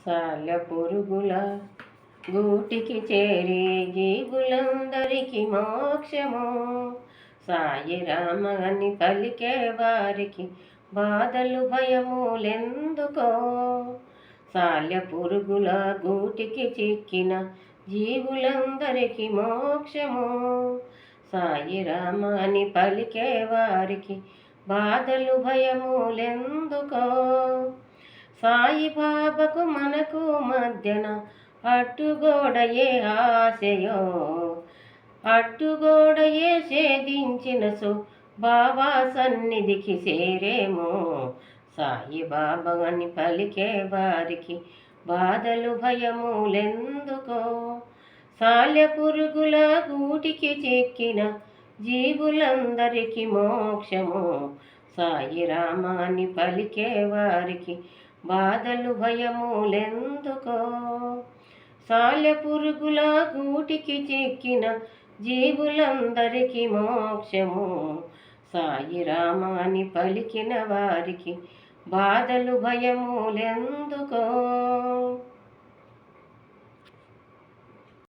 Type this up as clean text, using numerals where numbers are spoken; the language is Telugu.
సాలె పురుగుల గూటికి చేరి జీవులందరికీ మోక్షము. సాయి రామ అని పలికే వారికి బాధలు భయములెందుకో. సాలె పురుగుల గూటికి చిక్కిన జీవులందరికీ మోక్షము. సాయి రామ అని పలికే వారికి బాధలు భయములెందుకో. సాయి బాబాకు మనకు మధ్యన అడ్డుగోడయే ఆశయో. అడ్డుగోడయే ఛేదించిన బాబా సన్నిధికి చేరేమో. సాయి బాబా అని పలికే వారికి బాధలు భయములెందుకో. సాలె పురుగుల గూటికి చిక్కిన జీవులందరికీ మోక్షము. సాయి రామ అని పలికే వారికి బాధలు భయములెందుకో. సాలె పురుగుల గూటికి చిక్కిన జీవులందరికీ మోక్షము. సాయి రామ అని పలికిన వారికి బాధలు భయములెందుకో.